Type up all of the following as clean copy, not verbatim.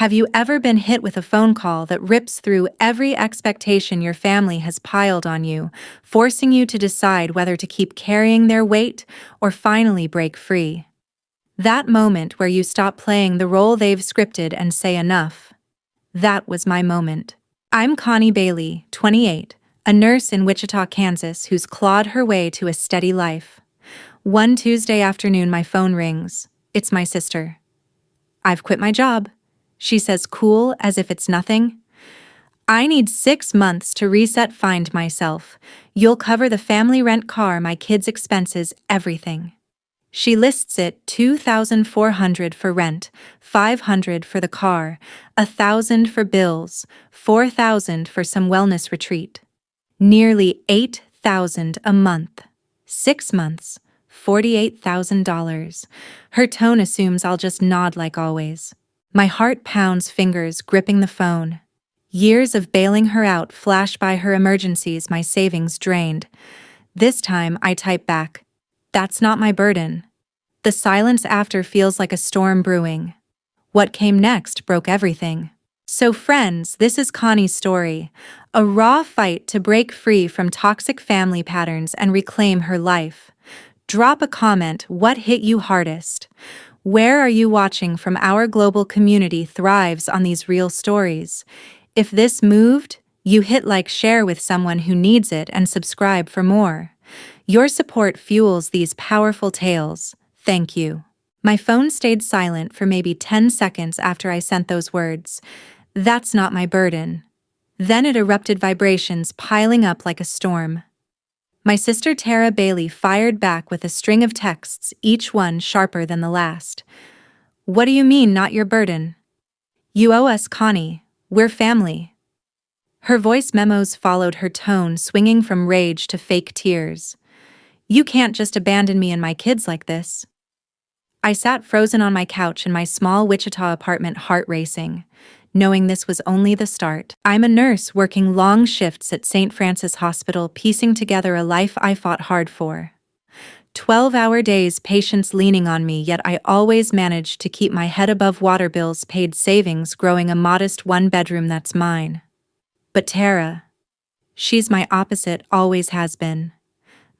Have you ever been hit with a phone call that rips through every expectation your family has piled on you, forcing you to decide whether to keep carrying their weight or finally break free? That moment where you stop playing the role they've scripted and say enough. That was my moment. I'm Connie Bailey, 28, a nurse in Wichita, Kansas, who's clawed her way to a steady life. One Tuesday afternoon, my phone rings. It's my sister. "I've quit my job," she says, cool as if it's nothing. "I need 6 months to find myself. You'll cover the family rent, car, my kids' expenses, everything." She lists it $2,400 for rent, $500 for the car, $1,000 for bills, $4,000 for some wellness retreat. Nearly $8,000 a month. 6 months, $48,000. Her tone assumes I'll just nod like always. My heart pounds, fingers gripping the phone. Years of bailing her out flash by, her emergencies, my savings drained. This time I type back, "That's not my burden." The silence after feels like a storm brewing. What came next broke everything. So friends, this is Connie's story. A raw fight to break free from toxic family patterns and reclaim her life. Drop a comment, what hit you hardest? Where are you watching from? Our global community thrives on these real stories. If this moved, you hit like, share with someone who needs it, and subscribe for more. Your support fuels these powerful tales. Thank you. My phone stayed silent for maybe 10 seconds after I sent those words. "That's not my burden." Then it erupted, vibrations piling up like a storm. My sister Tara Bailey fired back with a string of texts, each one sharper than the last. "What do you mean, not your burden? You owe us, Connie. We're family." Her voice memos followed her tone, swinging from rage to fake tears. "You can't just abandon me and my kids like this." I sat frozen on my couch in my small Wichita apartment, heart racing, knowing this was only the start. I'm a nurse working long shifts at St. Francis Hospital, piecing together a life I fought hard for. 12-hour days, patients leaning on me, yet I always managed to keep my head above water, bills paid, savings growing, a modest 1-bedroom that's mine. But Tara, she's my opposite, always has been.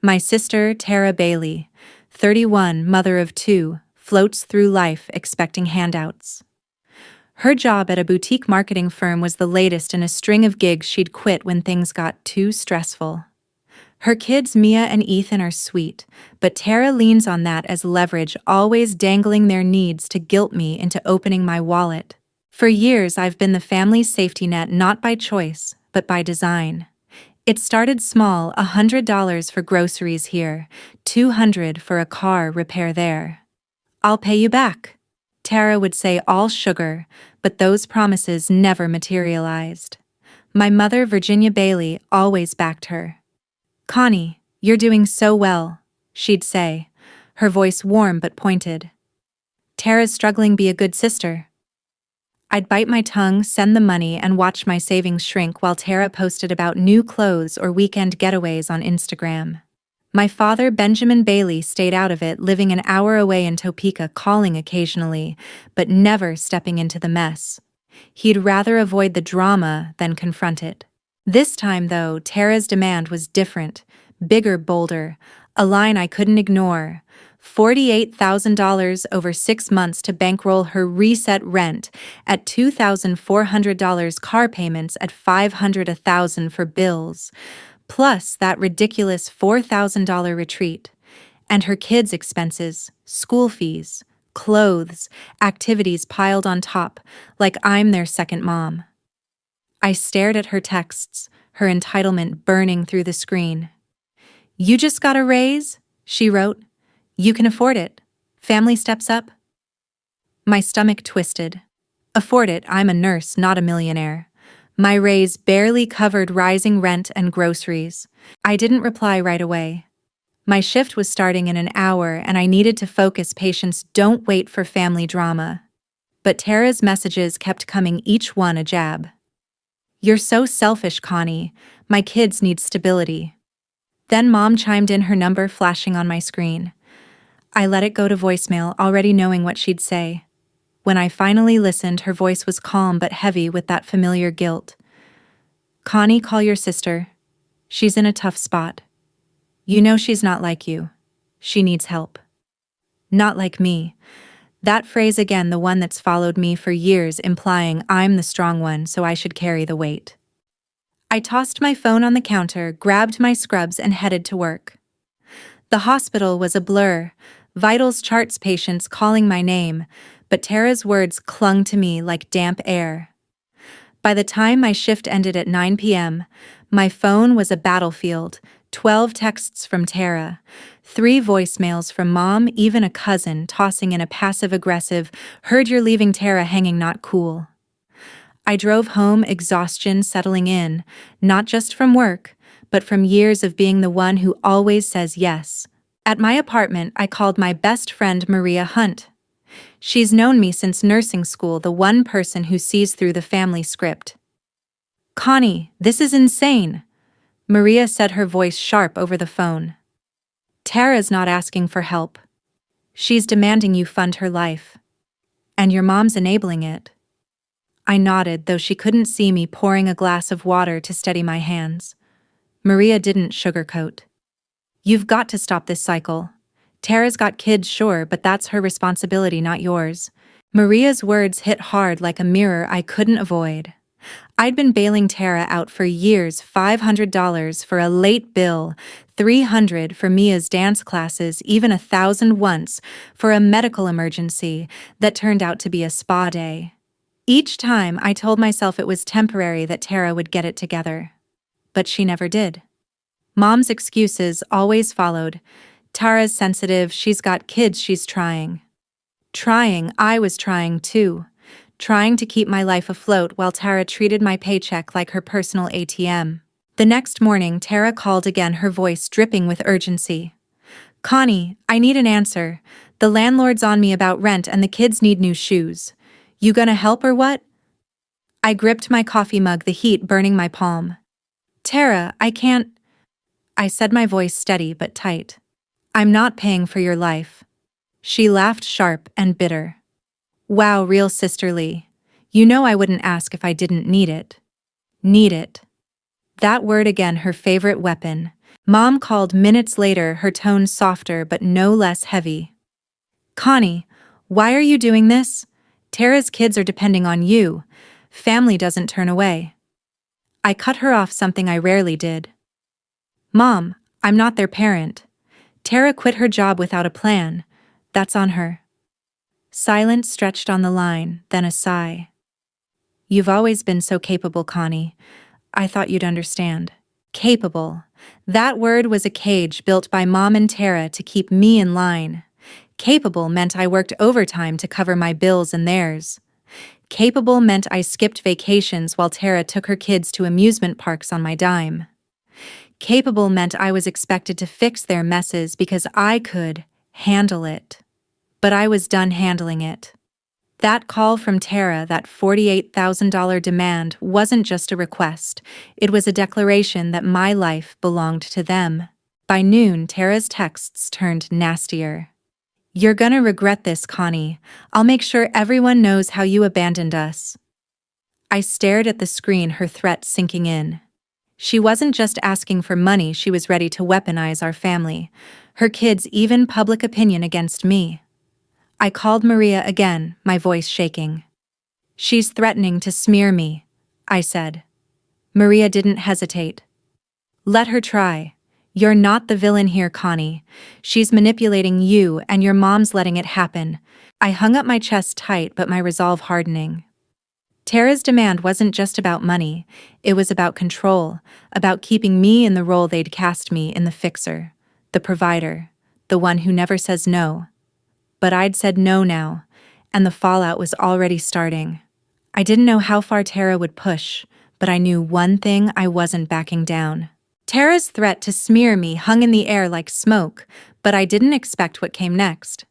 My sister, Tara Bailey, 31, mother of 2, floats through life expecting handouts. Her job at a boutique marketing firm was the latest in a string of gigs she'd quit when things got too stressful. Her kids, Mia and Ethan, are sweet, but Tara leans on that as leverage, always dangling their needs to guilt me into opening my wallet. For years, I've been the family's safety net, not by choice, but by design. It started small, $100 for groceries here, $200 for a car repair there. "I'll pay you back," Tara would say, all sugar, but those promises never materialized. My mother, Virginia Bailey, always backed her. "Connie, you're doing so well," she'd say, her voice warm but pointed. "Tara's struggling, be a good sister." I'd bite my tongue, send the money, and watch my savings shrink while Tara posted about new clothes or weekend getaways on Instagram. My father, Benjamin Bailey, stayed out of it, living an hour away in Topeka, calling occasionally, but never stepping into the mess. He'd rather avoid the drama than confront it. This time, though, Tara's demand was different, bigger, bolder, a line I couldn't ignore. $48,000 over 6 months to bankroll her reset rent at $2,400, car payments at $500, $1,000 for bills, plus that ridiculous $4,000 retreat, and her kids' expenses, school fees, clothes, activities piled on top, like I'm their second mom. I stared at her texts, her entitlement burning through the screen. "You just got a raise?" she wrote. "You can afford it. Family steps up." My stomach twisted. Afford it? I'm a nurse, not a millionaire. My raise barely covered rising rent and groceries. I didn't reply right away. My shift was starting in an hour, and I needed to focus. Patients don't wait for family drama. But Tara's messages kept coming, each one a jab. "You're so selfish, Connie. My kids need stability." Then Mom chimed in, her number flashing on my screen. I let it go to voicemail, already knowing what she'd say. When I finally listened, her voice was calm but heavy with that familiar guilt. "Connie, call your sister. She's in a tough spot. You know she's not like you. She needs help." Not like me. That phrase again, the one that's followed me for years, implying I'm the strong one, so I should carry the weight. I tossed my phone on the counter, grabbed my scrubs, and headed to work. The hospital was a blur, vitals charts patients calling my name, but Tara's words clung to me like damp air. By the time my shift ended at 9 p.m., my phone was a battlefield. 12 texts from Tara, 3 voicemails from Mom, even a cousin tossing in a passive-aggressive, "Heard you're leaving Tara hanging, not cool." I drove home, exhaustion settling in, not just from work, but from years of being the one who always says yes. At my apartment, I called my best friend Maria Hunt. She's known me since nursing school, the one person who sees through the family script. "Connie, this is insane," Maria said, her voice sharp over the phone. "Tara's not asking for help. She's demanding you fund her life. And your mom's enabling it." I nodded, though she couldn't see me pouring a glass of water to steady my hands. Maria didn't sugarcoat. "You've got to stop this cycle. Tara's got kids, sure, but that's her responsibility, not yours." Maria's words hit hard like a mirror I couldn't avoid. I'd been bailing Tara out for years, $500 for a late bill, $300 for Mia's dance classes, even $1,000 once for a medical emergency that turned out to be a spa day. Each time I told myself it was temporary, that Tara would get it together. But she never did. Mom's excuses always followed. "Tara's sensitive, she's got kids, she's trying." Trying, I was trying too. Trying to keep my life afloat while Tara treated my paycheck like her personal ATM. The next morning, Tara called again, her voice dripping with urgency. "Connie, I need an answer. The landlord's on me about rent and the kids need new shoes. You gonna help or what?" I gripped my coffee mug, the heat burning my palm. "Tara, I can't," I said, my voice steady but tight. "I'm not paying for your life." She laughed, sharp and bitter. "Wow, real sisterly. You know I wouldn't ask if I didn't need it." Need it. That word again, her favorite weapon. Mom called minutes later, her tone softer but no less heavy. "Connie, why are you doing this? Tara's kids are depending on you. Family doesn't turn away." I cut her off, something I rarely did. "Mom, I'm not their parent. Tara quit her job without a plan. That's on her." Silence stretched on the line, then a sigh. "You've always been so capable, Connie. I thought you'd understand." Capable. That word was a cage built by Mom and Tara to keep me in line. Capable meant I worked overtime to cover my bills and theirs. Capable meant I skipped vacations while Tara took her kids to amusement parks on my dime. Capable meant I was expected to fix their messes because I could handle it. But I was done handling it. That call from Tara, that $48,000 demand, wasn't just a request. It was a declaration that my life belonged to them. By noon, Tara's texts turned nastier. "You're gonna regret this, Connie. I'll make sure everyone knows how you abandoned us." I stared at the screen, her threat sinking in. She wasn't just asking for money, she was ready to weaponize our family, her kids, even public opinion against me. I called Maria again, my voice shaking. "She's threatening to smear me," I said. Maria didn't hesitate. "Let her try. You're not the villain here, Connie. She's manipulating you, and your mom's letting it happen." I hung up, my chest tight but my resolve hardening. Tara's demand wasn't just about money, it was about control, about keeping me in the role they'd cast me in, the fixer, the provider, the one who never says no. But I'd said no now, and the fallout was already starting. I didn't know how far Tara would push, but I knew one thing: I wasn't backing down. Tara's threat to smear me hung in the air like smoke, but I didn't expect what came next.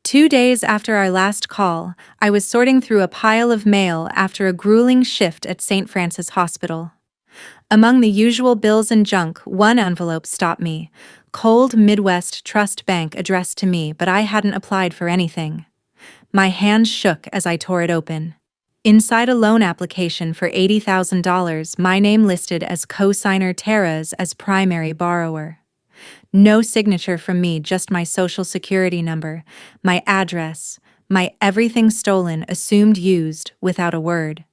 2 days after our last call, I was sorting through a pile of mail after a grueling shift at St. Francis Hospital. Among the usual bills and junk, one envelope stopped me. Cold Midwest Trust Bank addressed to me, but I hadn't applied for anything. My hand shook as I tore it open. Inside a loan application for $80,000, my name listed as co-signer, Tara's as primary borrower. No signature from me, just my social security number, my address, my everything stolen, assumed used, without a word.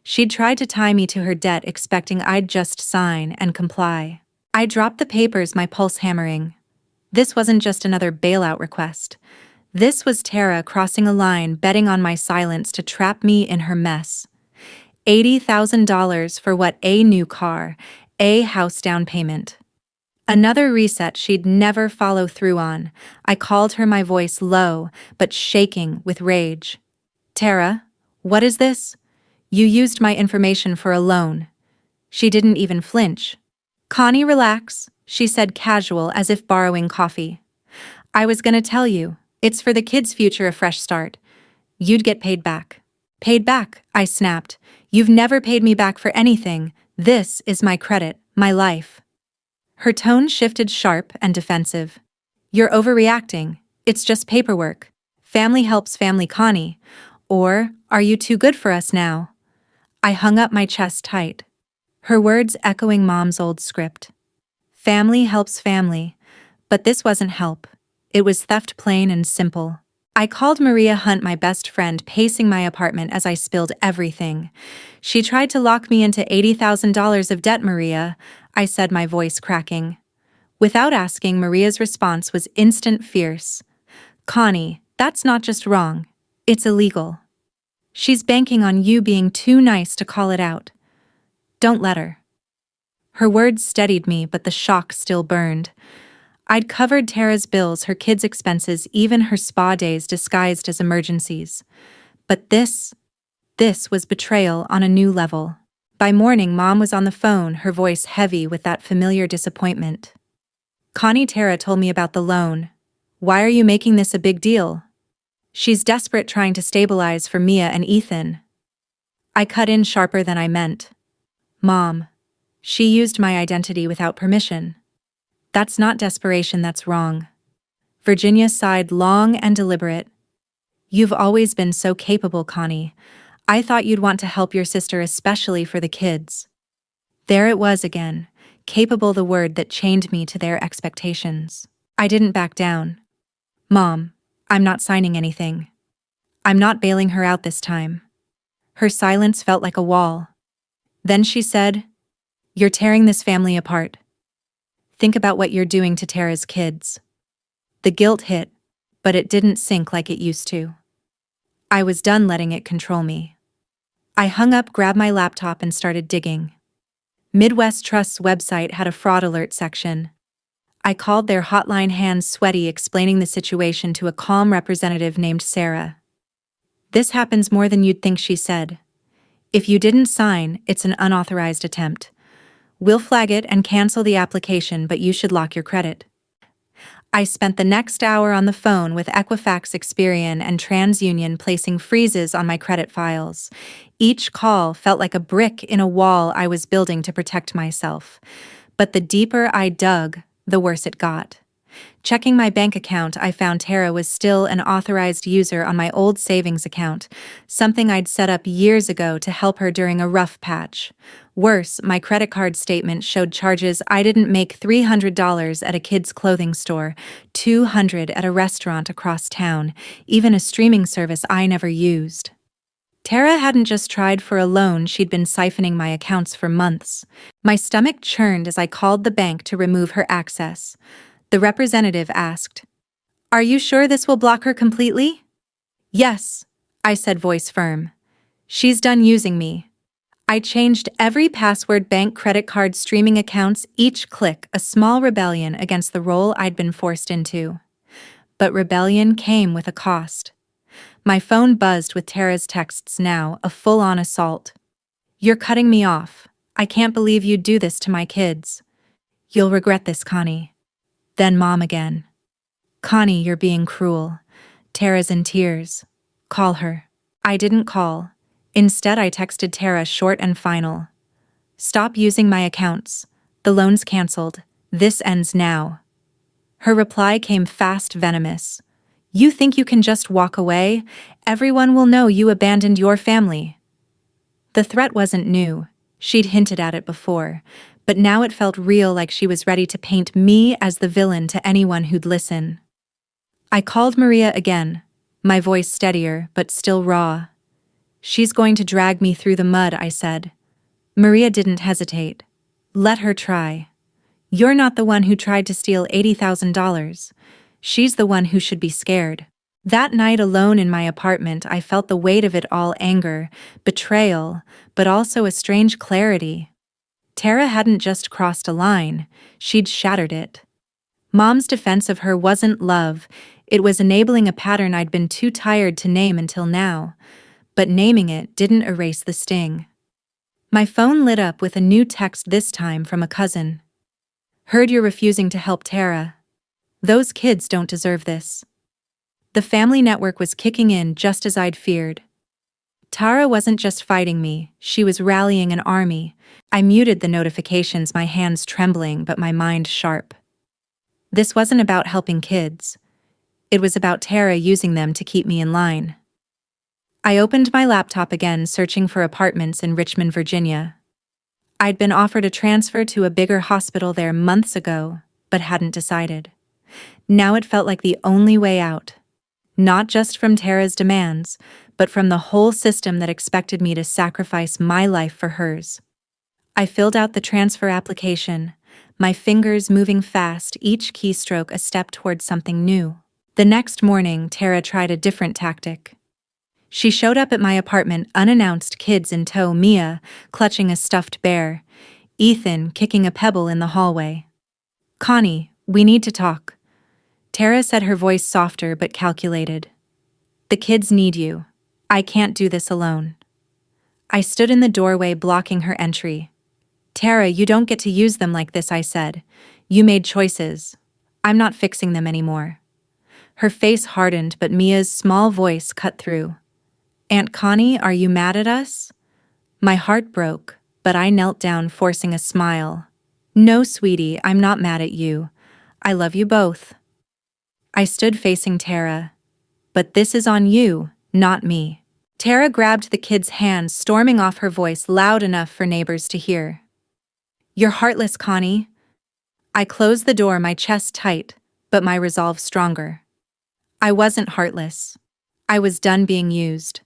She'd tried to tie me to her debt, expecting I'd just sign and comply. I dropped the papers, my pulse hammering. This wasn't just another bailout request. This was Tara crossing a line, betting on my silence to trap me in her mess. $80,000 for what? A new car, a house down payment. Another reset she'd never follow through on. I called her, my voice low, but shaking with rage. Tara, what is this? You used my information for a loan. She didn't even flinch. Connie, relax, she said, casual as if borrowing coffee. I was gonna tell you, it's for the kids' future, a fresh start. You'd get paid back. Paid back, I snapped. You've never paid me back for anything. This is my credit, my life. Her tone shifted, sharp and defensive. You're overreacting. It's just paperwork. Family helps family, Connie. Or, are you too good for us now? I hung up, my chest tight. Her words echoing Mom's old script. Family helps family. But this wasn't help. It was theft, plain and simple. I called Maria Hunt, my best friend, pacing my apartment as I spilled everything. She tried to lock me into $80,000 of debt, Maria, I said, my voice cracking. Without asking, Maria's response was instant, fierce. Connie, that's not just wrong. It's illegal. She's banking on you being too nice to call it out. Don't let her. Her words steadied me, but the shock still burned. I'd covered Tara's bills, her kids' expenses, even her spa days disguised as emergencies. But this was betrayal on a new level. By morning, Mom was on the phone, her voice heavy with that familiar disappointment. Connie, Tara told me about the loan. Why are you making this a big deal? She's desperate, trying to stabilize for Mia and Ethan. I cut in sharper than I meant. Mom, she used my identity without permission. That's not desperation, that's wrong. Virginia sighed, long and deliberate. You've always been so capable, Connie. I thought you'd want to help your sister, especially for the kids. There it was again, capable, the word that chained me to their expectations. I didn't back down. Mom, I'm not signing anything. I'm not bailing her out this time. Her silence felt like a wall. Then she said, You're tearing this family apart. Think about what you're doing to Tara's kids. The guilt hit, but it didn't sink like it used to. I was done letting it control me. I hung up, grabbed my laptop, and started digging. Midwest Trust's website had a fraud alert section. I called their hotline, hands sweaty, explaining the situation to a calm representative named Sarah. This happens more than you'd think, she said. If you didn't sign, it's an unauthorized attempt. We'll flag it and cancel the application, but you should lock your credit. I spent the next hour on the phone with Equifax, Experian, and TransUnion, placing freezes on my credit files. Each call felt like a brick in a wall I was building to protect myself. But the deeper I dug, the worse it got. Checking my bank account, I found Tara was still an authorized user on my old savings account, something I'd set up years ago to help her during a rough patch. Worse, my credit card statement showed charges I didn't make: $300 at a kids' clothing store, $200 at a restaurant across town, even a streaming service I never used. Tara hadn't just tried for a loan, she'd been siphoning my accounts for months. My stomach churned as I called the bank to remove her access. The representative asked, Are you sure this will block her completely? Yes, I said, voice firm. She's done using me. I changed every password, bank, credit card, streaming accounts, each click a small rebellion against the role I'd been forced into. But rebellion came with a cost. My phone buzzed with Tara's texts now, a full-on assault. You're cutting me off. I can't believe you'd do this to my kids. You'll regret this, Connie. Then Mom again. Connie, you're being cruel. Tara's in tears. Call her. I didn't call. Instead, I texted Tara, short and final. Stop using my accounts. The loan's canceled. This ends now. Her reply came fast, venomous. You think you can just walk away? Everyone will know you abandoned your family. The threat wasn't new. She'd hinted at it before, but now it felt real, like she was ready to paint me as the villain to anyone who'd listen. I called Maria again, my voice steadier but still raw. She's going to drag me through the mud, I said. Maria didn't hesitate. Let her try. You're not the one who tried to steal $80,000. She's the one who should be scared. That night alone in my apartment, I felt the weight of it all: anger, betrayal, but also a strange clarity. Tara hadn't just crossed a line, she'd shattered it. Mom's defense of her wasn't love, it was enabling a pattern I'd been too tired to name until now. But naming it didn't erase the sting. My phone lit up with a new text, this time from a cousin. Heard you're refusing to help Tara. Those kids don't deserve this. The family network was kicking in just as I'd feared. Tara wasn't just fighting me, she was rallying an army. I muted the notifications, my hands trembling but my mind sharp. This wasn't about helping kids. It was about Tara using them to keep me in line. I opened my laptop again, searching for apartments in Richmond, Virginia. I'd been offered a transfer to a bigger hospital there months ago, but hadn't decided. Now it felt like the only way out. Not just from Tara's demands, but from the whole system that expected me to sacrifice my life for hers. I filled out the transfer application, my fingers moving fast, each keystroke a step toward something new. The next morning, Tara tried a different tactic. She showed up at my apartment unannounced, kids in tow, Mia clutching a stuffed bear, Ethan kicking a pebble in the hallway. Connie, we need to talk. Tara said, her voice softer but calculated. The kids need you. I can't do this alone. I stood in the doorway, blocking her entry. Tara, you don't get to use them like this, I said. You made choices. I'm not fixing them anymore. Her face hardened, but Mia's small voice cut through. Aunt Connie, are you mad at us? My heart broke, but I knelt down, forcing a smile. No, sweetie, I'm not mad at you. I love you both. I stood facing Tara. But this is on you, not me. Tara grabbed the kid's hand, storming off, her voice loud enough for neighbors to hear. You're heartless, Connie. I closed the door, my chest tight, but my resolve stronger. I wasn't heartless. I was done being used.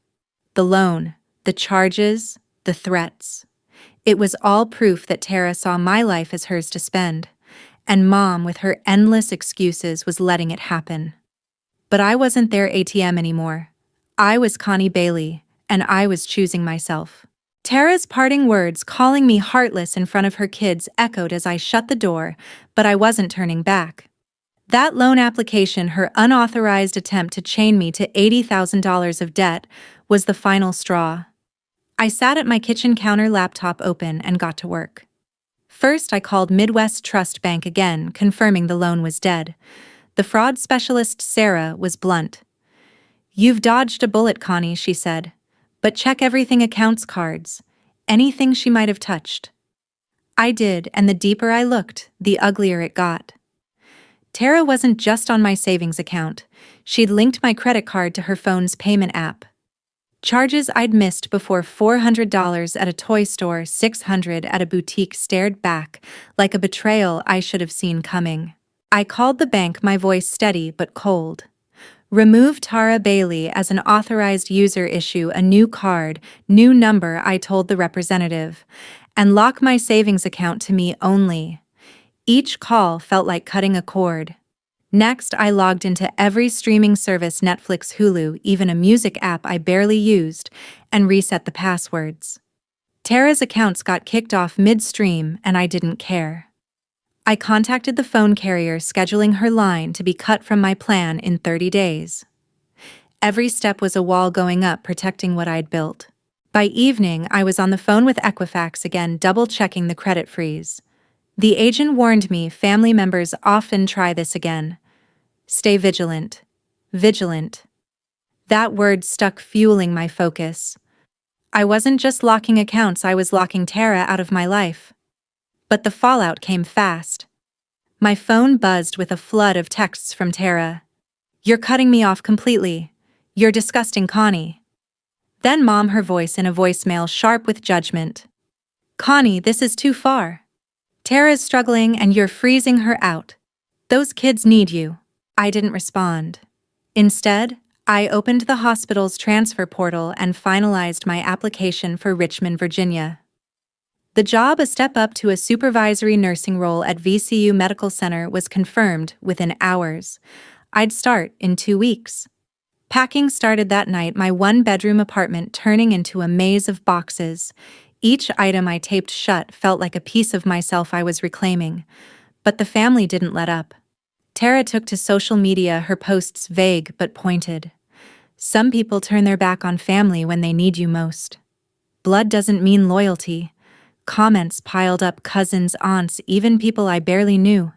The loan, the charges, the threats. It was all proof that Tara saw my life as hers to spend, and Mom, with her endless excuses, was letting it happen. But I wasn't their ATM anymore. I was Connie Bailey, and I was choosing myself. Tara's parting words, calling me heartless in front of her kids, echoed as I shut the door, but I wasn't turning back. That loan application, her unauthorized attempt to chain me to $80,000 of debt, was the final straw. I sat at my kitchen counter, laptop open, and got to work. First, I called Midwest Trust Bank again, confirming the loan was dead. The fraud specialist, Sarah, was blunt. You've dodged a bullet, Connie, she said. But check everything: accounts, cards, anything she might have touched. I did, and the deeper I looked, the uglier it got. Tara wasn't just on my savings account. She'd linked my credit card to her phone's payment app. Charges I'd missed before: $400 at a toy store, $600 at a boutique, stared back like a betrayal I should have seen coming. I called the bank, my voice steady but cold. Remove Tara Bailey as an authorized user, issue a new card, new number, I told the representative, and lock my savings account to me only. Each call felt like cutting a cord. Next, I logged into every streaming service, Netflix, Hulu, even a music app I barely used, and reset the passwords. Tara's accounts got kicked off midstream, and I didn't care. I contacted the phone carrier, scheduling her line to be cut from my plan in 30 days. Every step was a wall going up, protecting what I'd built. By evening, I was on the phone with Equifax again, double-checking the credit freeze. The agent warned me family members often try this again. Stay vigilant. Vigilant. That word stuck, fueling my focus. I wasn't just locking accounts, I was locking Tara out of my life. But the fallout came fast. My phone buzzed with a flood of texts from Tara. You're cutting me off completely. You're disgusting, Connie. Then Mom, her voice in a voicemail sharp with judgment. Connie, this is too far. Tara's struggling and you're freezing her out. Those kids need you. I didn't respond. Instead, I opened the hospital's transfer portal and finalized my application for Richmond, Virginia. The job, a step up to a supervisory nursing role at VCU Medical Center, was confirmed within hours. I'd start in 2 weeks. Packing started that night, my one-bedroom apartment turning into a maze of boxes. Each item I taped shut felt like a piece of myself I was reclaiming. But the family didn't let up. Tara took to social media, her posts vague but pointed. Some people turn their back on family when they need you most. Blood doesn't mean loyalty. Comments piled up, cousins, aunts, even people I barely knew.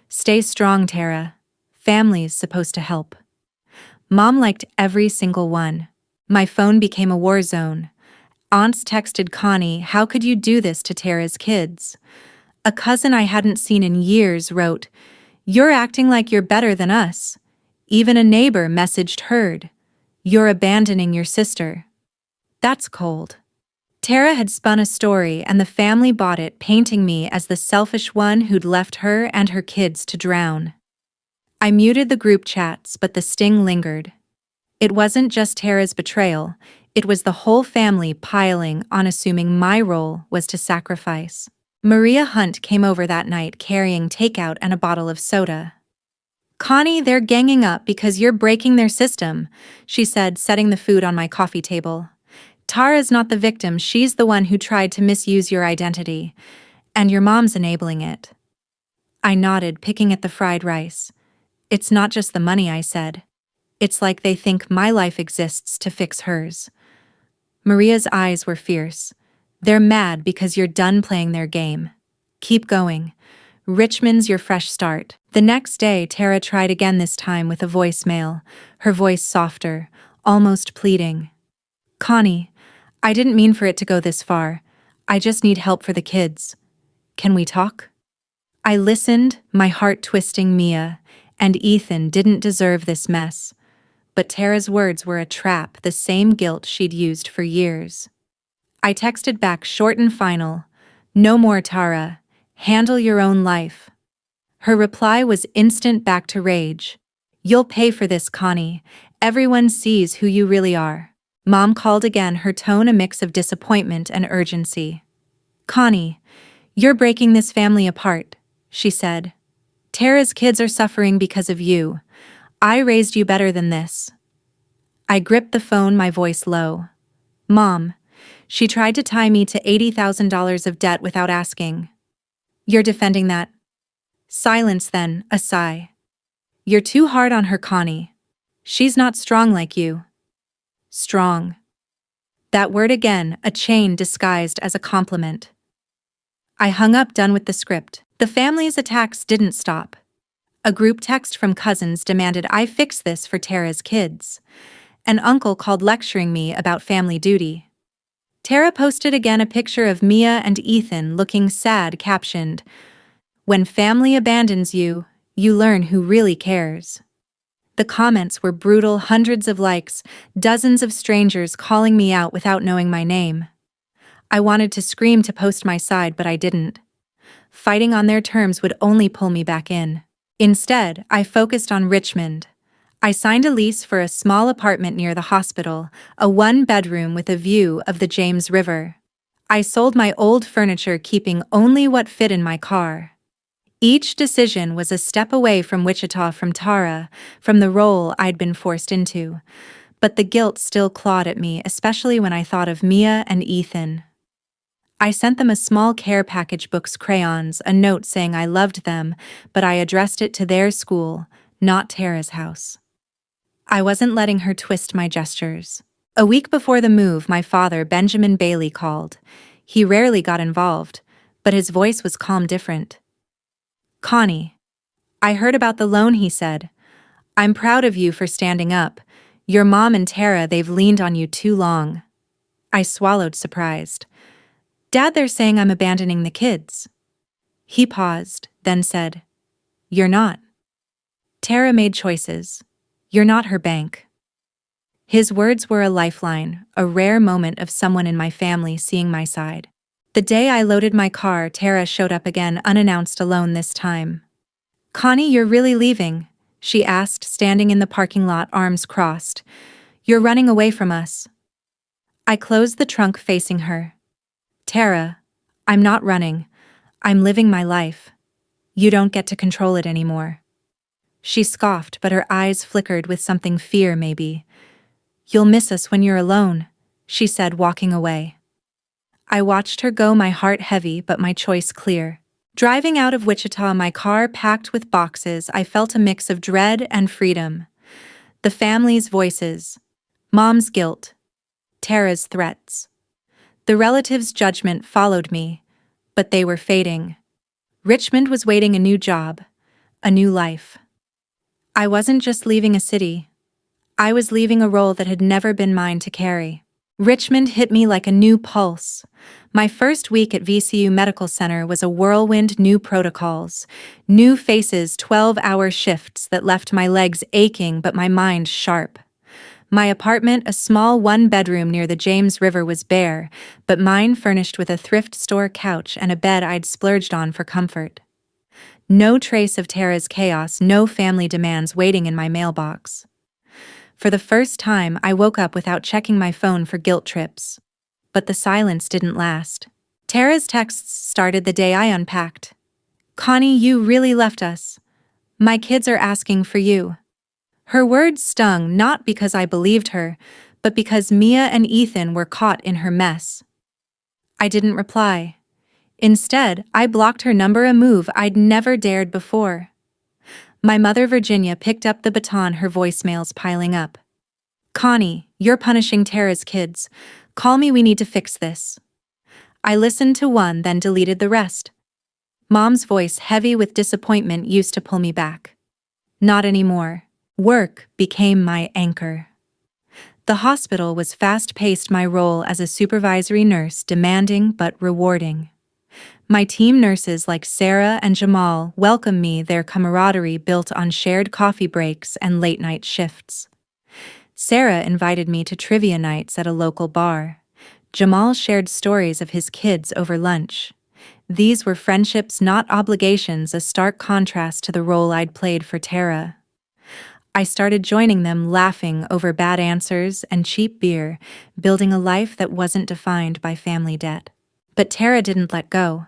Stay strong, Tara. Family's supposed to help. Mom liked every single one. My phone became a war zone. Aunts texted Connie, "How could you do this to Tara's kids?" A cousin I hadn't seen in years wrote, "You're acting like you're better than us." Even a neighbor messaged, "Heard. You're abandoning your sister." That's cold. Tara had spun a story and the family bought it, painting me as the selfish one who'd left her and her kids to drown. I muted the group chats, but the sting lingered. It wasn't just Tara's betrayal, it was the whole family piling on, assuming my role was to sacrifice. Maria Hunt came over that night carrying takeout and a bottle of soda. "Connie, they're ganging up because you're breaking their system," she said, setting the food on my coffee table. "Tara's not the victim, she's the one who tried to misuse your identity. And your mom's enabling it." I nodded, picking at the fried rice. "It's not just the money," I said. "It's like they think my life exists to fix hers." Maria's eyes were fierce. "They're mad because you're done playing their game. Keep going. Richmond's your fresh start." The next day, Tara tried again, this time with a voicemail, her voice softer, almost pleading. "Connie, I didn't mean for it to go this far. I just need help for the kids. Can we talk?" I listened, my heart twisting. Mia and Ethan didn't deserve this mess. But Tara's words were a trap, the same guilt she'd used for years. I texted back, short and final, "No more, Tara. Handle your own life." Her reply was instant, back to rage. "You'll pay for this, Connie. Everyone sees who you really are." Mom called again, her tone a mix of disappointment and urgency. "Connie, you're breaking this family apart," she said. "Tara's kids are suffering because of you. I raised you better than this." I gripped the phone, my voice low. "Mom, she tried to tie me to $80,000 of debt without asking." "You're defending that?" Silence, then a sigh. "You're too hard on her, Connie. She's not strong like you." Strong. That word again, a chain disguised as a compliment. I hung up, done with the script. The family's attacks didn't stop. A group text from cousins demanded I fix this for Tara's kids. An uncle called, lecturing me about family duty. Tara posted again a picture of Mia and Ethan looking sad, captioned, "When family abandons you, you learn who really cares." The comments were brutal, hundreds of likes, dozens of strangers calling me out without knowing my name. I wanted to scream, to post my side, but I didn't. Fighting on their terms would only pull me back in. Instead, I focused on Richmond. I signed a lease for a small apartment near the hospital, a one-bedroom with a view of the James River. I sold my old furniture, keeping only what fit in my car. Each decision was a step away from Wichita, from Tara, from the role I'd been forced into. But the guilt still clawed at me, especially when I thought of Mia and Ethan. I sent them a small care package, books, crayons, a note saying I loved them, but I addressed it to their school, not Tara's house. I wasn't letting her twist my gestures. A week before the move, my father, Benjamin Bailey, called. He rarely got involved, but his voice was calm, different. "Connie, I heard about the loan," he said. "I'm proud of you for standing up. Your mom and Tara, they've leaned on you too long." I swallowed, surprised. "Dad, they're saying I'm abandoning the kids." He paused, then said, "You're not. Tara made choices. You're not her bank." His words were a lifeline, a rare moment of someone in my family seeing my side. The day I loaded my car, Tara showed up again, unannounced, alone this time. "Connie, you're really leaving?" she asked, standing in the parking lot, arms crossed. "You're running away from us." I closed the trunk facing her. "Tara, I'm not running. I'm living my life. You don't get to control it anymore." She scoffed, but her eyes flickered with something, fear maybe. "You'll miss us when you're alone," she said, walking away. I watched her go, my heart heavy but my choice clear. Driving out of Wichita, my car packed with boxes, I felt a mix of dread and freedom. The family's voices, Mom's guilt, Tara's threats. The relatives' judgment followed me, but they were fading. Richmond was waiting, a new job, a new life. I wasn't just leaving a city. I was leaving a role that had never been mine to carry. Richmond hit me like a new pulse. My first week at VCU Medical Center was a whirlwind, new protocols, new faces, 12-hour shifts that left my legs aching but my mind sharp. My apartment, a small one-bedroom near the James River, was bare, but mine furnished with a thrift store couch and a bed I'd splurged on for comfort. No trace of Tara's chaos, no family demands waiting in my mailbox. For the first time, I woke up without checking my phone for guilt trips. But the silence didn't last. Tara's texts started the day I unpacked. "Connie, you really left us. My kids are asking for you." Her words stung, not because I believed her, but because Mia and Ethan were caught in her mess. I didn't reply. Instead, I blocked her number, a move I'd never dared before. My mother, Virginia, picked up the baton, her voicemails piling up. "Connie, you're punishing Tara's kids. Call me, we need to fix this." I listened to one, then deleted the rest. Mom's voice, heavy with disappointment, used to pull me back. Not anymore. Work became my anchor. The hospital was fast-paced, my role as a supervisory nurse demanding but rewarding. My team nurses like Sarah and Jamal welcomed me, their camaraderie built on shared coffee breaks and late-night shifts. Sarah invited me to trivia nights at a local bar. Jamal shared stories of his kids over lunch. These were friendships, not obligations, a stark contrast to the role I'd played for Tara. I started joining them, laughing over bad answers and cheap beer, building a life that wasn't defined by family debt. But Tara didn't let go.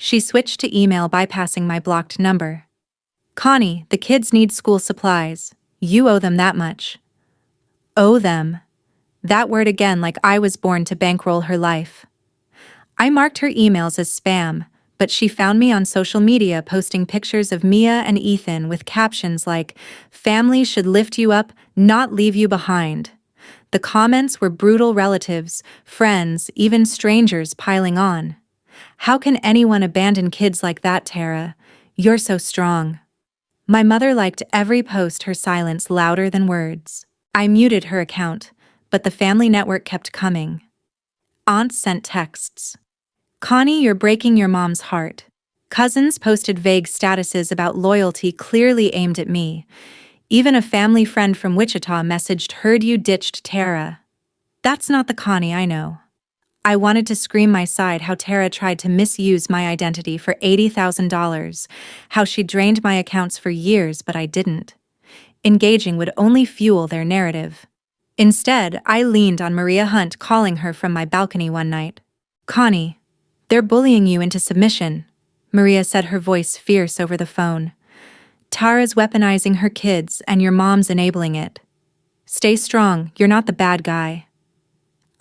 She switched to email, bypassing my blocked number. "Connie, the kids need school supplies. You owe them that much." Owe them. That word again, like I was born to bankroll her life. I marked her emails as spam, but she found me on social media posting pictures of Mia and Ethan with captions like, "Family should lift you up, not leave you behind." The comments were brutal, relatives, friends, even strangers piling on. "How can anyone abandon kids like that, Tara? You're so strong." My mother liked every post, her silence louder than words. I muted her account, but the family network kept coming. Aunts sent texts. "Connie, you're breaking your mom's heart." Cousins posted vague statuses about loyalty clearly aimed at me. Even a family friend from Wichita messaged, "Heard you ditched Tara." That's not the Connie I know. I wanted to scream my side, how Tara tried to misuse my identity for $80,000, how she drained my accounts for years, but I didn't. Engaging would only fuel their narrative. Instead, I leaned on Maria Hunt, calling her from my balcony one night. "Connie, they're bullying you into submission," Maria said, her voice fierce over the phone. "Tara's weaponizing her kids, and your mom's enabling it. Stay strong, you're not the bad guy."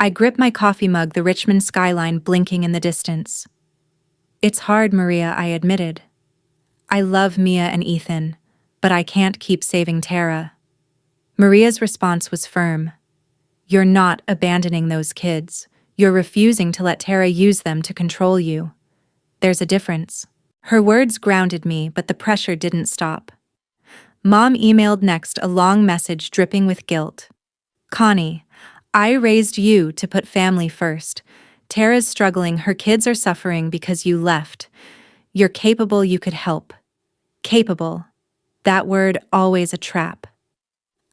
I gripped my coffee mug, the Richmond skyline blinking in the distance. "It's hard, Maria," I admitted. "I love Mia and Ethan, but I can't keep saving Tara." Maria's response was firm. "You're not abandoning those kids. You're refusing to let Tara use them to control you. There's a difference." Her words grounded me, but the pressure didn't stop. Mom emailed next, a long message dripping with guilt. "Connie, I raised you to put family first. Tara's struggling, her kids are suffering because you left. You're capable, you could help." Capable. That word, always a trap.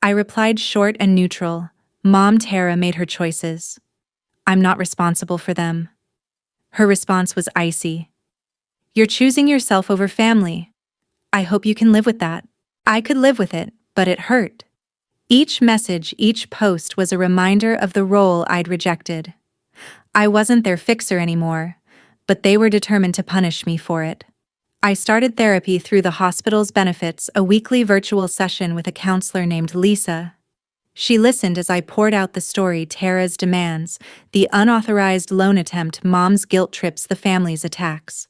I replied short and neutral. Mom Tara made her choices. I'm not responsible for them. Her response was icy. You're choosing yourself over family. I hope you can live with that. I could live with it, but it hurt. Each message, each post was a reminder of the role I'd rejected. I wasn't their fixer anymore, but they were determined to punish me for it. I started therapy through the hospital's benefits, a weekly virtual session with a counselor named Lisa. She listened as I poured out the story Tara's demands, the unauthorized loan attempt Mom's guilt trips the family's attacks.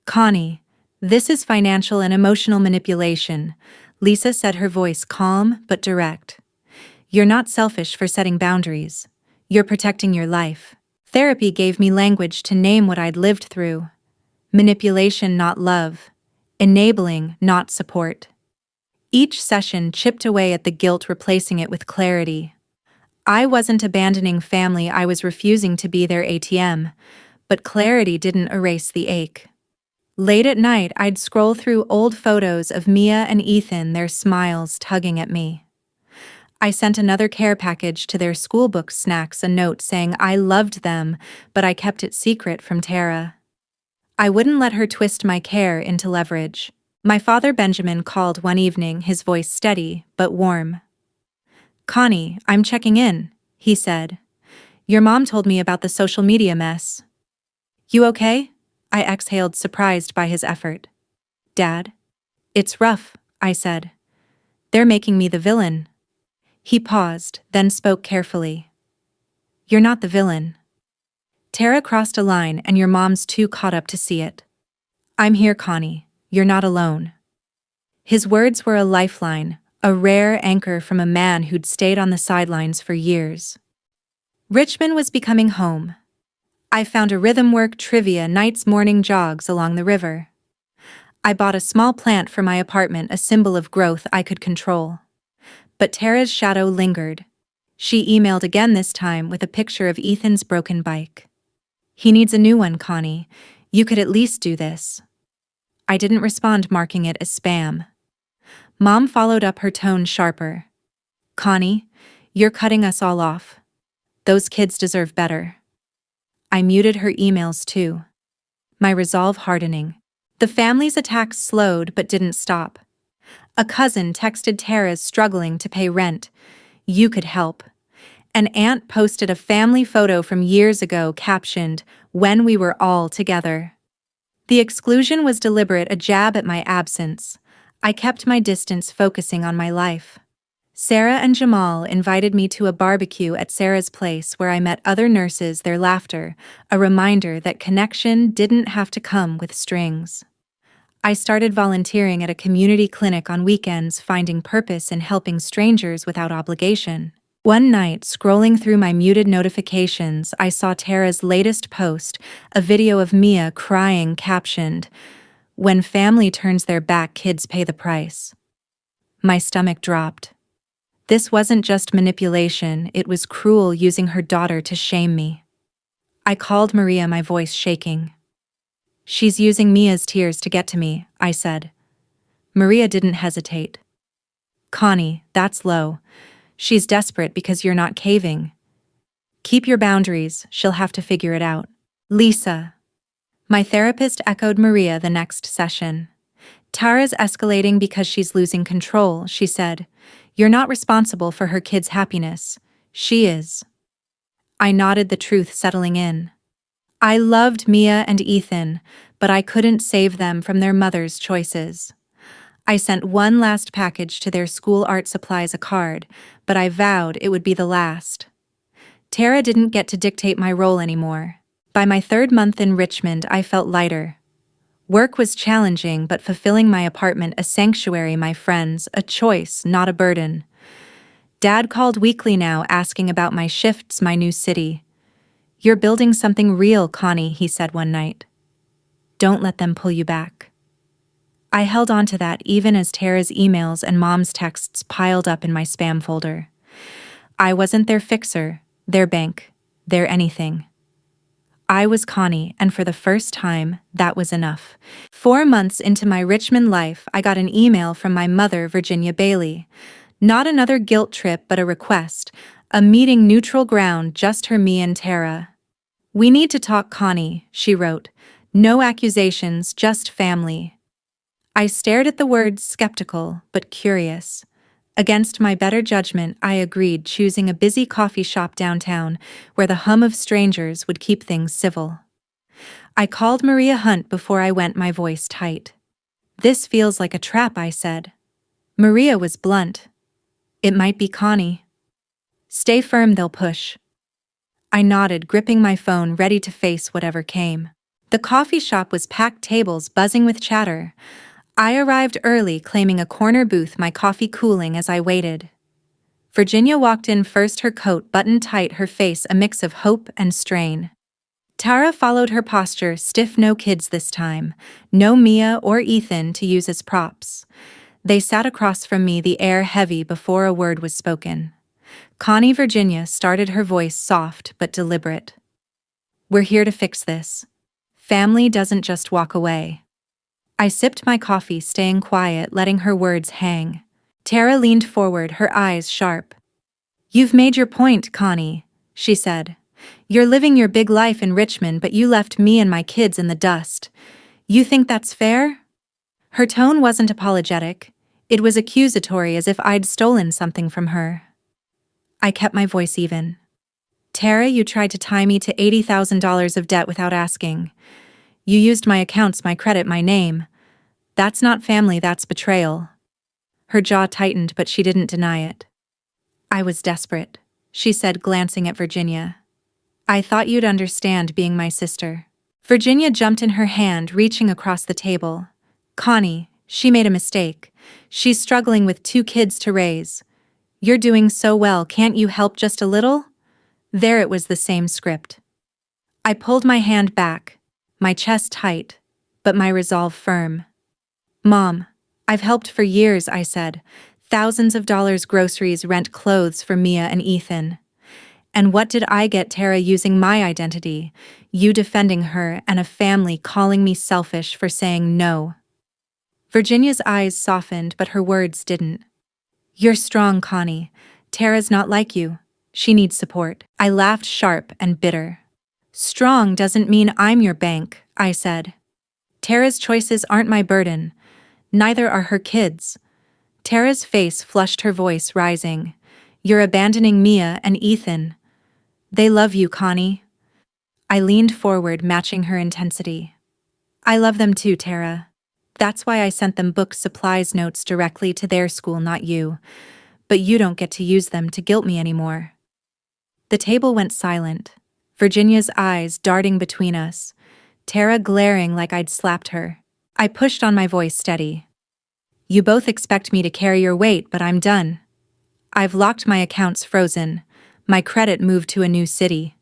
Connie, this is financial and emotional manipulation, Lisa said, her voice calm but direct. You're not selfish for setting boundaries. You're protecting your life. Therapy gave me language to name what I'd lived through. Manipulation, not love. Enabling, not support. Each session chipped away at the guilt, replacing it with clarity. I wasn't abandoning family, I was refusing to be their ATM, but clarity didn't erase the ache. Late at night, I'd scroll through old photos of Mia and Ethan, their smiles tugging at me. I sent another care package to their schoolbook snacks, a note saying I loved them, but I kept it secret from Tara. I wouldn't let her twist my care into leverage. My father Benjamin called one evening, his voice steady but warm. Connie, I'm checking in, he said. Your mom told me about the social media mess. You okay? I exhaled, surprised by his effort. Dad? It's rough, I said. They're making me the villain. He paused, then spoke carefully. You're not the villain. Tara crossed a line and your mom's too caught up to see it. I'm here, Connie. You're not alone. His words were a lifeline, a rare anchor from a man who'd stayed on the sidelines for years. Richmond was becoming home. I found a rhythm work, trivia nights, morning jogs along the river. I bought a small plant for my apartment, a symbol of growth I could control. But Tara's shadow lingered. She emailed again, this time with a picture of Ethan's broken bike. He needs a new one, Connie. You could at least do this. I didn't respond, marking it as spam. Mom followed up, her tone sharper. Connie, you're cutting us all off. Those kids deserve better. I muted her emails too, my resolve hardening. The family's attacks slowed but didn't stop. A cousin texted Tara's struggling to pay rent. You could help. An aunt posted a family photo from years ago captioned, when we were all together. The exclusion was deliberate, a jab at my absence. I kept my distance, focusing on my life. Sarah and Jamal invited me to a barbecue at Sarah's place where I met other nurses, their laughter, a reminder that connection didn't have to come with strings. I started volunteering at a community clinic on weekends, finding purpose in helping strangers without obligation. One night, scrolling through my muted notifications, I saw Tara's latest post, a video of Mia crying, captioned, "When family turns their back, kids pay the price." My stomach dropped. This wasn't just manipulation, it was cruel, using her daughter to shame me. I called Maria, my voice shaking. She's using Mia's tears to get to me, I said. Maria didn't hesitate. Connie, that's low. She's desperate because you're not caving. Keep your boundaries, she'll have to figure it out. Lisa. My therapist echoed Maria the next session. Tara's escalating because she's losing control, she said. You're not responsible for her kid's happiness. She is. I nodded, the truth settling in. I loved Mia and Ethan, but I couldn't save them from their mother's choices. I sent one last package to their school art supplies, a card, but I vowed it would be the last. Tara didn't get to dictate my role anymore. By my third month in Richmond, I felt lighter. Work was challenging but fulfilling, my apartment a sanctuary, my friends a choice, not a burden. Dad called weekly now, asking about my shifts, my new city. You're building something real, Connie, he said one night. Don't let them pull you back. I held on to that even as Tara's emails and Mom's texts piled up in my spam folder. I wasn't their fixer, their bank, their anything. I was Connie, and for the first time, that was enough. 4 months into my Richmond life, I got an email from my mother, Virginia Bailey. Not another guilt trip but a request, a meeting neutral ground, just her, me and Tara. We need to talk, Connie, she wrote. No accusations, just family. I stared at the words, skeptical but curious. Against my better judgment, I agreed, choosing a busy coffee shop downtown where the hum of strangers would keep things civil. I called Maria Hunt before I went, my voice tight. This feels like a trap, I said. Maria was blunt. It might be Connie. Stay firm, they'll push. I nodded, gripping my phone, ready to face whatever came. The coffee shop was packed, tables buzzing with chatter. I arrived early, claiming a corner booth, my coffee cooling as I waited. Virginia walked in first, her coat buttoned tight, her face a mix of hope and strain. Tara followed, her posture stiff, no kids this time, no Mia or Ethan to use as props. They sat across from me, the air heavy before a word was spoken. Connie, Virginia started, her voice soft but deliberate. We're here to fix this. Family doesn't just walk away. I sipped my coffee, staying quiet, letting her words hang. Tara leaned forward, her eyes sharp. You've made your point, Connie, she said. You're living your big life in Richmond, but you left me and my kids in the dust. You think that's fair? Her tone wasn't apologetic. It was accusatory, as if I'd stolen something from her. I kept my voice even. Tara, you tried to tie me to $80,000 of debt without asking. You used my accounts, my credit, my name. That's not family, that's betrayal. Her jaw tightened, but she didn't deny it. I was desperate, she said, glancing at Virginia. I thought you'd understand, being my sister. Virginia jumped in, her hand reaching across the table. Connie, she made a mistake. She's struggling with 2 kids to raise. You're doing so well, can't you help just a little? There it was, the same script. I pulled my hand back, my chest tight, but my resolve firm. Mom, I've helped for years, I said. Thousands of dollars, groceries, rent, clothes for Mia and Ethan. And what did I get? Tara using my identity, you defending her, and a family calling me selfish for saying no. Virginia's eyes softened, but her words didn't. You're strong, Connie. Tara's not like you. She needs support. I laughed, sharp and bitter. Strong doesn't mean I'm your bank, I said. Tara's choices aren't my burden. Neither are her kids. Tara's face flushed, her voice rising. You're abandoning Mia and Ethan. They love you, Connie. I leaned forward, matching her intensity. I love them too, Tara. That's why I sent them books, supplies, notes directly to their school, not you. But you don't get to use them to guilt me anymore. The table went silent, Virginia's eyes darting between us, Tara glaring like I'd slapped her. I pushed on, my voice steady. You both expect me to carry your weight, but I'm done. I've locked my accounts, frozen. My credit moved to a new city.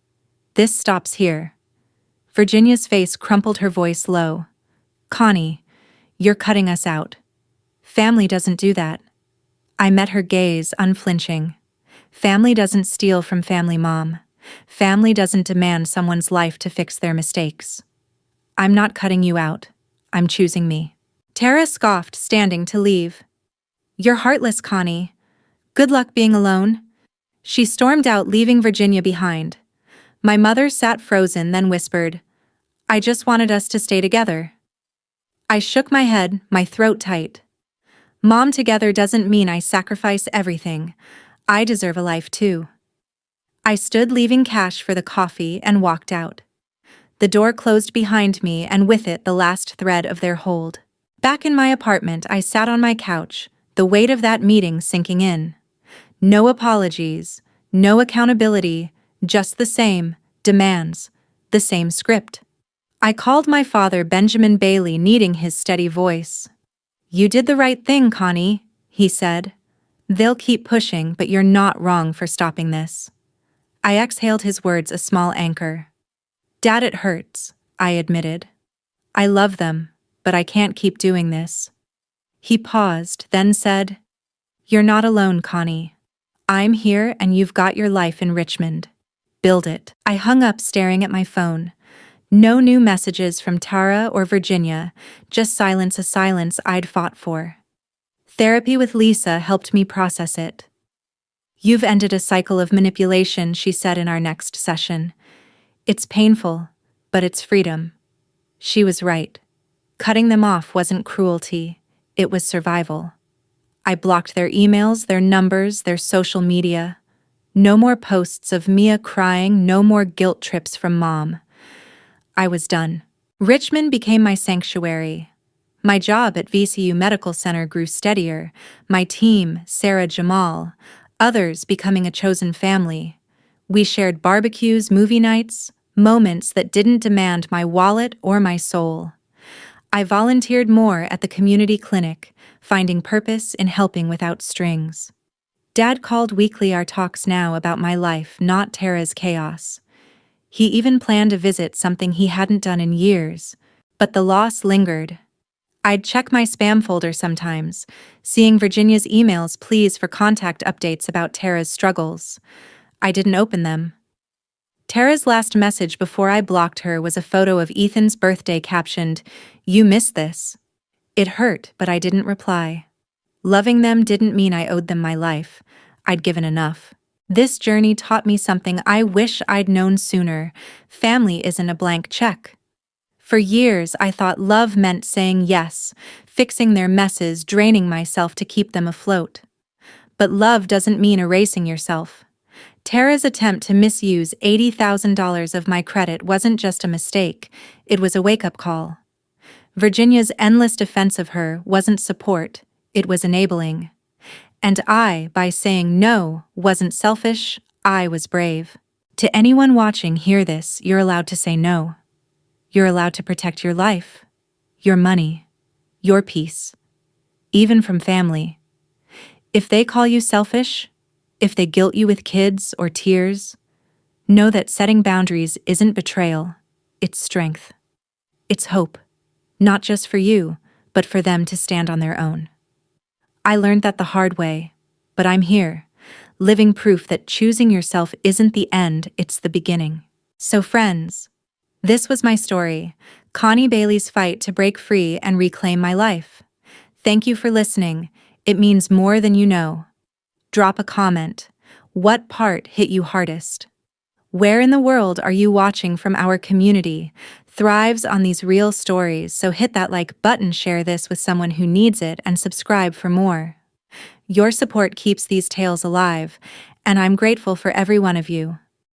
This stops here. Virginia's face crumpled, her voice low. Connie, you're cutting us out. Family doesn't do that. I met her gaze, unflinching. Family doesn't steal from family, Mom. Family doesn't demand someone's life to fix their mistakes. I'm not cutting you out. I'm choosing me. Tara scoffed, standing to leave. You're heartless, Connie. Good luck being alone. She stormed out, leaving Virginia behind. My mother sat frozen, then whispered, I just wanted us to stay together. I shook my head, my throat tight. Mom, together doesn't mean I sacrifice everything. I deserve a life too. I stood, leaving cash for the coffee, and walked out. The door closed behind me, and with it the last thread of their hold. Back in my apartment, I sat on my couch, the weight of that meeting sinking in. No apologies, no accountability, just the same demands, the same script. I called my father, Benjamin Bailey, needing his steady voice. You did the right thing, Connie, he said. They'll keep pushing, but you're not wrong for stopping this. I exhaled, his words a small anchor. Dad, it hurts, I admitted. I love them, but I can't keep doing this. He paused, then said, You're not alone, Connie. I'm here, and you've got your life in Richmond. Build it. I hung up, staring at my phone. No new messages from Tara or Virginia, just silence, a silence I'd fought for. Therapy with Lisa helped me process it. "You've ended a cycle of manipulation," she said in our next session. "It's painful, but it's freedom." She was right. Cutting them off wasn't cruelty, it was survival. I blocked their emails, their numbers, their social media. No more posts of Mia crying, no more guilt trips from mom. I was done. Richmond became my sanctuary. My job at VCU Medical Center grew steadier, my team, Sarah Jamal, others becoming a chosen family. We shared barbecues, movie nights, moments that didn't demand my wallet or my soul. I volunteered more at the community clinic, finding purpose in helping without strings. Dad called weekly our talks now about my life, not Tara's chaos. He even planned a visit, something he hadn't done in years, but the loss lingered. I'd check my spam folder sometimes, seeing Virginia's emails pleas for contact updates about Tara's struggles. I didn't open them. Tara's last message before I blocked her was a photo of Ethan's birthday captioned, "You missed this." It hurt, but I didn't reply. Loving them didn't mean I owed them my life. I'd given enough. This journey taught me something I wish I'd known sooner. Family isn't a blank check. For years, I thought love meant saying yes, fixing their messes, draining myself to keep them afloat. But love doesn't mean erasing yourself. Tara's attempt to misuse $80,000 of my credit wasn't just a mistake, it was a wake-up call. Virginia's endless defense of her wasn't support, it was enabling. And I, by saying no, wasn't selfish, I was brave. To anyone watching, hear this, you're allowed to say no. You're allowed to protect your life, your money, your peace, even from family. If they call you selfish, if they guilt you with kids or tears, know that setting boundaries isn't betrayal, it's strength. It's hope, not just for you, but for them to stand on their own. I learned that the hard way, but I'm here, living proof that choosing yourself isn't the end, it's the beginning. So friends, this was my story, Connie Bailey's fight to break free and reclaim my life. Thank you for listening, it means more than you know. Drop a comment. What part hit you hardest? Where in the world are you watching from? Our community thrives on these real stories, so hit that like button, share this with someone who needs it, and subscribe for more. Your support keeps these tales alive, and I'm grateful for every one of you.